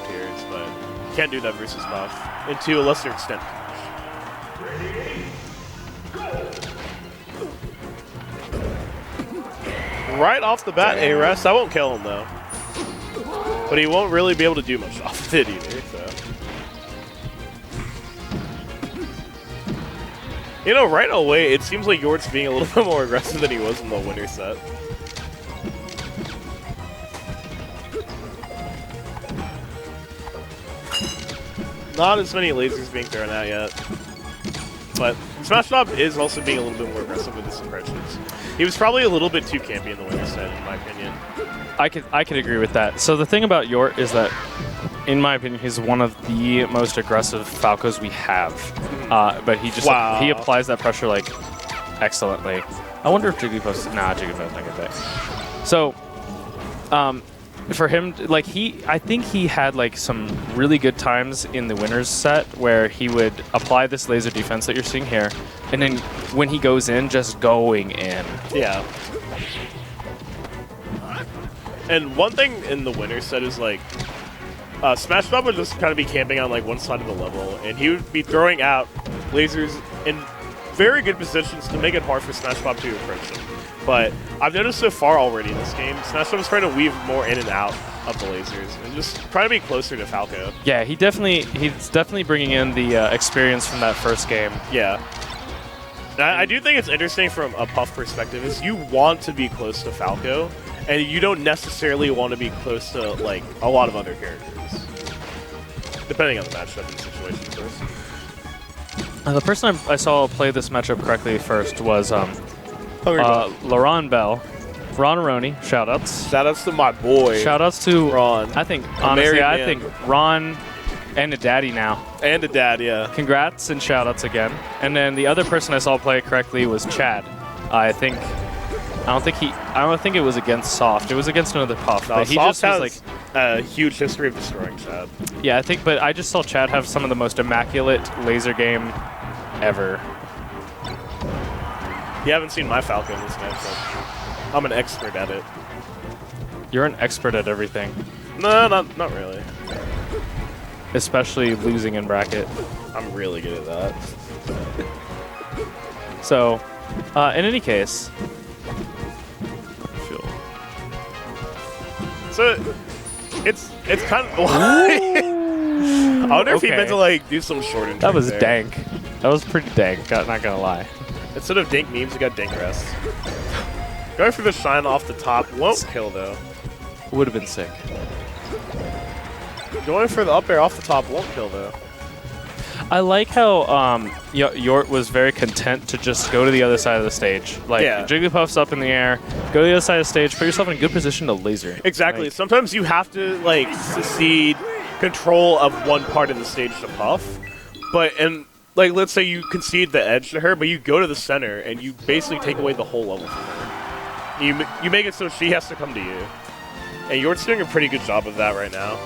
top tiers, but you can't do that versus Buff, and to a lesser extent. Right off the bat, A-Rest. I won't kill him, though. But he won't really be able to do much off of it either, so. You know, right away, it seems like Yort's being a little bit more aggressive than he was in the winter set. Not as many lasers being thrown out yet. But Smashbob is also being a little bit more aggressive with his approaches. He was probably a little bit too campy in the winter set, in my opinion. I could agree with that. So the thing about Yort is that, in my opinion, he's one of the most aggressive Falcos we have. But he just he applies that pressure like excellently. I wonder if Jigglypuff's Jigglypuff's not good. So for him, like I think he had like some really good times in the winners set where he would apply this laser defense that you're seeing here, and then when he goes in, just going in. Yeah. And one thing in the winner set is like, Smashbob would just kind of be camping on like one side of the level, and he would be throwing out lasers in very good positions to make it hard for Smashbob to approach him. But I've noticed so far already in this game, Smashbob is trying to weave more in and out of the lasers and just trying to be closer to Falco. Yeah, he's definitely bringing in the experience from that first game. Yeah. I do think it's interesting from a Puff perspective is you want to be close to Falco, and you don't necessarily want to be close to like a lot of other characters, depending on the matchup and situation, of course. The person I saw play this matchup correctly first was Laron Bell. Ron Aroni, shoutouts. Shoutouts to my boy. Shoutouts to Ron. I think, honestly, I think Ron and a daddy now. And a dad, yeah. Congrats and shoutouts again. And then the other person I saw play correctly was Chad. I don't think it was against Soft. It was against another Puff. No, but he Soft just was has a huge history of destroying Chad. Yeah, but I just saw Chad have some of the most immaculate laser game ever. You haven't seen my Falcon in this matchup. I'm an expert at it. You're an expert at everything. No, not really. Especially losing in bracket. I'm really good at that. So, in any case. So, it's kind of... I wonder if he meant to like do some short and That was there. dank. That was pretty dank, not gonna lie. Instead of dank memes, we got dank rest. Going for the shine off the top won't kill, though. Would have been sick. Going for the up air off the top won't kill, though. I like how Yort was very content to just go to the other side of the stage. Like, Jigglypuff's up in the air, go to the other side of the stage, put yourself in a good position to laser. Exactly. Like, sometimes you have to, like, secede control of one part of the stage to Puff. Like, let's say you concede the edge to her, but you go to the center, and you basically take away the whole level from her. You make it so she has to come to you. And Yort's doing a pretty good job of that right now.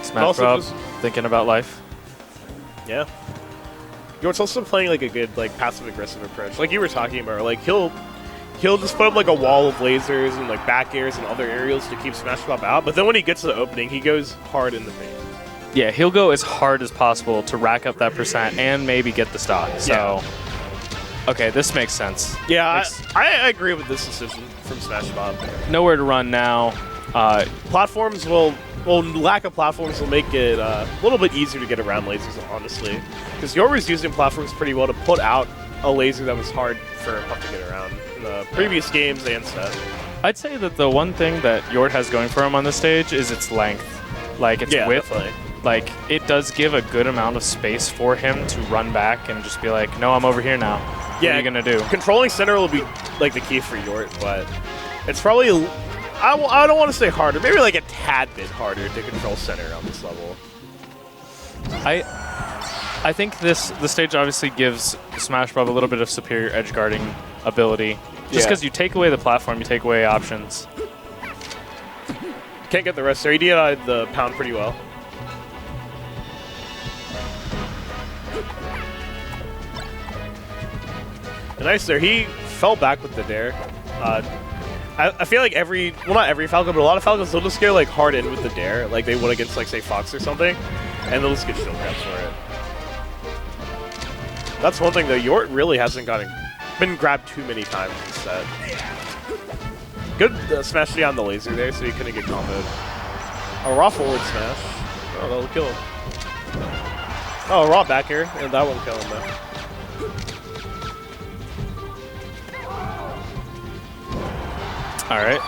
Smashbob, thinking about life. Yeah. Yort's also playing, like, a good, like, passive-aggressive approach. Like you were talking about, like, he'll just put up, like, a wall of lasers and, like, back airs and other aerials to keep Smashbob out, but then when he gets to the opening, he goes hard in the paint. Yeah, he'll go as hard as possible to rack up that percent and maybe get the stock. So, okay, this makes sense. Yeah, I agree with this decision from Smashbob. Nowhere to run now. Platforms lack of platforms will make it a little bit easier to get around lasers, honestly. Because Yort was using platforms pretty well to put out a laser that was hard for Puff to get around in the previous games and set. I'd say that the one thing that Yort has going for him on this stage is its length. Like, its width. Definitely. Like, it does give a good amount of space for him to run back and just be like, no, I'm over here now. What are you going to do? Controlling center will be, like, the key for Yort, but it's probably, I don't want to say harder, maybe like a tad bit harder to control center on this level. I think the stage obviously gives Smashbob a little bit of superior edge guarding ability. Just because you take away the platform, you take away options. Can't get the rest there. He did the pound pretty well. Nice there. He fell back with the dare. I feel like not every Falco, but a lot of Falcons, they'll just get like hard in with the dare, like they would against like say Fox or something, and they'll just get shield grabs for it. That's one thing though, Yort really hasn't been grabbed too many times in the set. Good smash on the laser there, so he couldn't get comboed. A raw forward smash. Oh, that'll kill him. Oh, a raw back air, and that won't kill him though. Alright.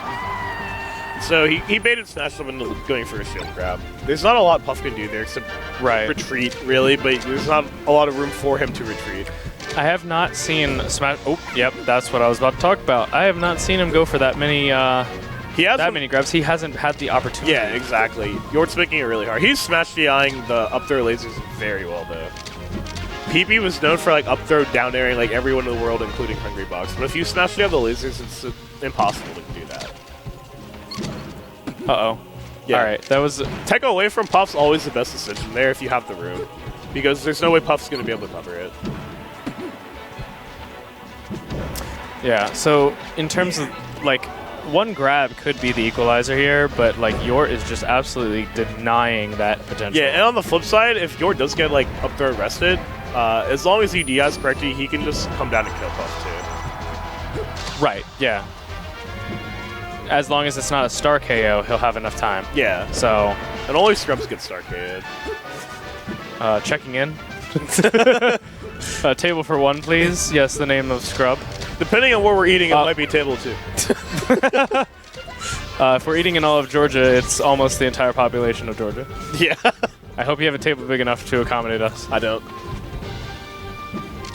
So he baited Smash up into going for a shield grab. There's not a lot Puff can do there except retreat, really, but there's not a lot of room for him to retreat. I have not seen Smash... Oh, yep, that's what I was about to talk about. I have not seen him go for that many many grabs. He hasn't had the opportunity. Yeah, exactly. Yort's making it really hard. He's Smash DIing the up throw lasers very well, though. PP was known for like up throw down airing like everyone in the world, including Hungry Box. But if you Smash DI the lasers, it's impossible to do that. Uh-oh. Yeah. Alright, that was... Tech away from Puff's always the best decision there if you have the room. Because there's no way Puff's going to be able to cover it. Yeah, so in terms of, like, one grab could be the equalizer here, but, like, Yort is just absolutely denying that potential. Yeah, and on the flip side, if Yort does get, like, up throw arrested, as long as he DIs correctly, he can just come down and kill Puff, too. Right, yeah. As long as it's not a star KO, he'll have enough time. Yeah. So... And only Scrubs get star KO'd. Checking in. Table for one, please. Yes, the name of Scrub. Depending on what we're eating, it might be table 2. If we're eating in all of Georgia, it's almost the entire population of Georgia. Yeah. I hope you have a table big enough to accommodate us. I don't.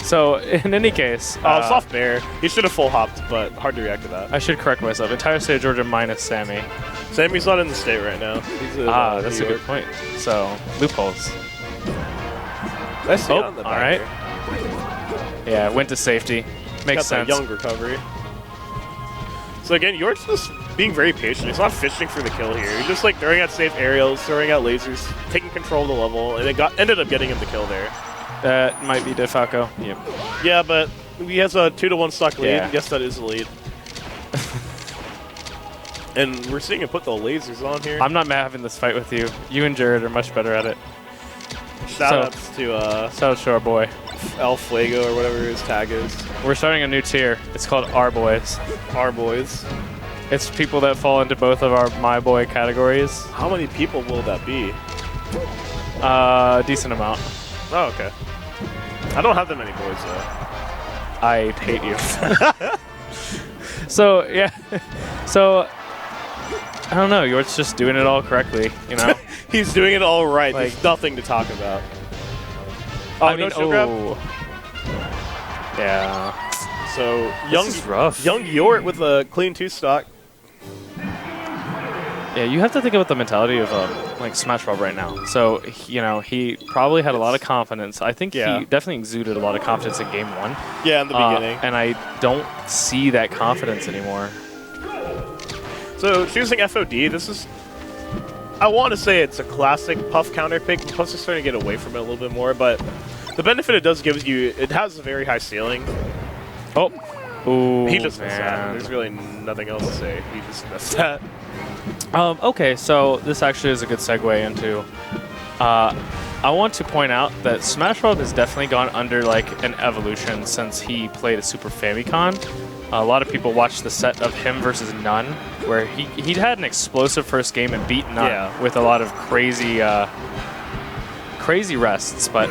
So, in any case... soft bear. He should have full hopped, but hard to react to that. I should correct myself. Entire state of Georgia minus Sammy. Sammy's not in the state right now. He's that's a good point. So, loopholes. Nice all right. Yeah, went to safety. Makes sense. Young recovery. So again, Yort's just being very patient. He's not fishing for the kill here. He's just like throwing out safe aerials, throwing out lasers, taking control of the level, and it ended up getting him the kill there. That might be DeFalco. Yep. Yeah, but he has a 2-1 stock lead. Yeah. Yes, that is the lead. And we're seeing him put the lasers on here. I'm not having this fight with you. You and Jared are much better at it. Shoutouts to our boy. El Fuego or whatever his tag is. We're starting a new tier. It's called Our Boys. Our Boys. It's people that fall into both of our My Boy categories. How many people will that be? Decent amount. Oh, okay. I don't have that many boys, though. I hate you. So, yeah. So, I don't know. Yort's just doing it all correctly, you know? He's doing it all right. Like, there's nothing to talk about. Oh, I mean, no grab? Yeah. So, This is rough. Young Yort with a clean 2 stock. Yeah, you have to think about the mentality of like Smashbob right now. So, you know, he probably had a lot of confidence. I think he definitely exuded a lot of confidence in game 1. Yeah, in the beginning. And I don't see that confidence anymore. So, choosing FOD, this is... I want to say it's a classic Puff counter pick. Puffs are starting to get away from it a little bit more, but the benefit it does give you, it has a very high ceiling. Oh. Ooh, he just missed that. There's really nothing else to say. He just missed that. Okay, so this actually is a good segue into... I want to point out that Smashbob has definitely gone under like an evolution since he played a Super Famicom. A lot of people watched the set of him versus None, where he'd had an explosive first game and beat None with a lot of crazy crazy rests, but...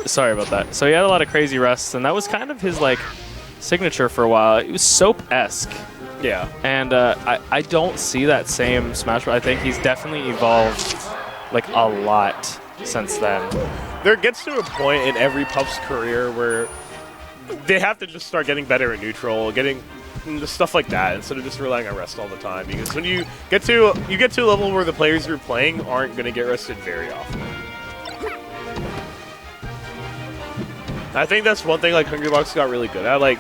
sorry about that. So he had a lot of crazy rests, and that was kind of his like signature for a while. It was Soap-esque. Yeah. And I don't see that same Smash Bros. I think he's definitely evolved like a lot since then. There gets to a point in every Puff's career where they have to just start getting better at neutral, getting stuff like that instead of just relying on rest all the time. Because when you get to a level where the players you're playing aren't going to get rested very often. I think that's one thing like Hungrybox got really good at. Like,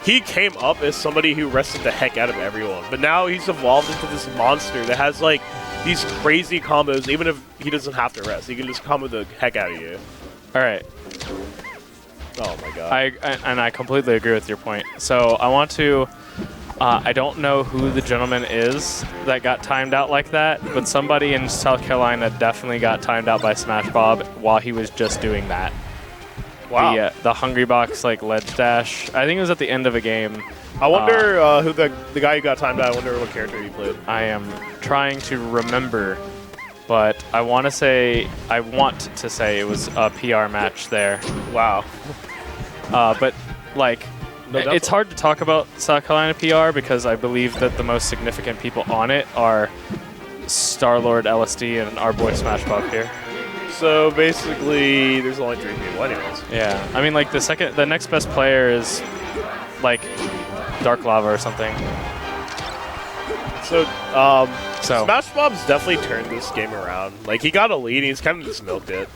he came up as somebody who rested the heck out of everyone, but now he's evolved into this monster that has like these crazy combos, even if he doesn't have to rest. He can just combo the heck out of you. All right. Oh my god. I completely agree with your point. So I want to. I don't know who the gentleman is that got timed out like that, but somebody in South Carolina definitely got timed out by Smashbob while he was just doing that. Wow. The Hungry Box like ledge dash. I think it was at the end of a game. I wonder who the guy who got timed out. I wonder what character he played. I am trying to remember, but I want to say it was a PR match there. Wow. But like. No, it's hard to talk about South Carolina PR because I believe that the most significant people on it are Star-Lord LSD and our boy Smashbob here. So basically, there's only 3 people anyways. Yeah. I mean, like, the next best player is, like, Dark Lava or something. So Smashbob's definitely turned this game around. Like, he got a lead, and he's kind of just milked it.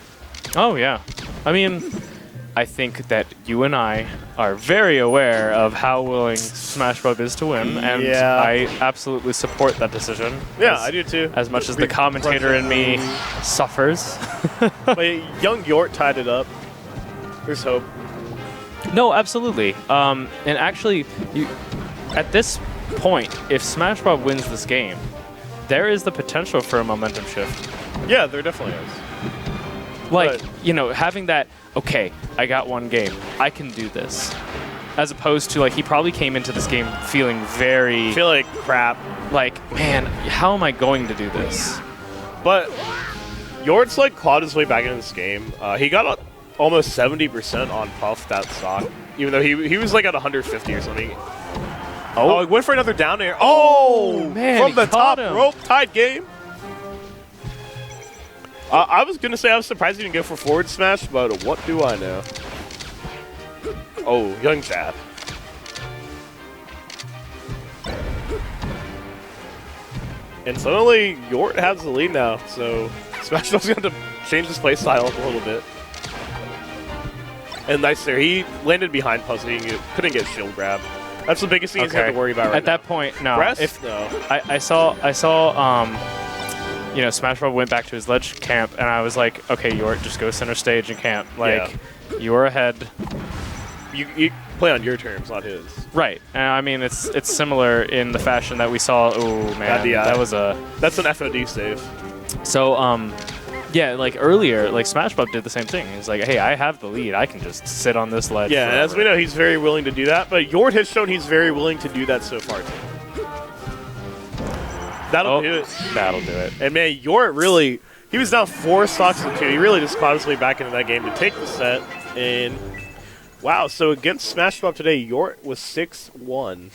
Oh, yeah. I mean, I think that you and I are very aware of how willing Smashbob is to win, and I absolutely support that decision. Yeah, I do too. As much as the commentator in me suffers. But young Yort tied it up. There's hope. No, absolutely. And actually, at this point, if Smashbob wins this game, there is the potential for a momentum shift. Yeah, there definitely is. Like, you know, having that, okay, I got one game, I can do this. As opposed to, like, he probably came into this game feeling very... feel like crap. Like, man, how am I going to do this? But Yort's, like, clawed his way back into this game. He got almost 70% on Puff that stock, even though he was, like, at 150 or something. Oh, he went for another down air. Oh, man, from the top rope, tied game. I was going to say I was surprised he didn't go for forward smash, but what do I know? Oh, young jab. And suddenly, Yort has the lead now, so Smashbob's going to change his play style up a little bit. And nice there. He landed behind Puff, so he couldn't get shield grab. That's the biggest thing he's got to worry about right now. At that point, no. Rest? No. I saw you know, Smashbob went back to his ledge camp, and I was like, okay, Yort, just go center stage and camp. Like, you're ahead. You play on your terms, not his. Right. And I mean, it's similar in the fashion that we saw. Oh, man. That was a... That's an FOD save. So, yeah, like earlier, like Smashbob did the same thing. He's like, hey, I have the lead. I can just sit on this ledge Yeah, forever. as we know, he's very willing to do that, but Yort has shown he's very willing to do that so far, too. That'll do it. That'll do it. And man, Yort really, he was down 4 stocks to 2. He really just clawed his way back into that game to take the set. And wow, so against Smashbob today, Yort was 6-1.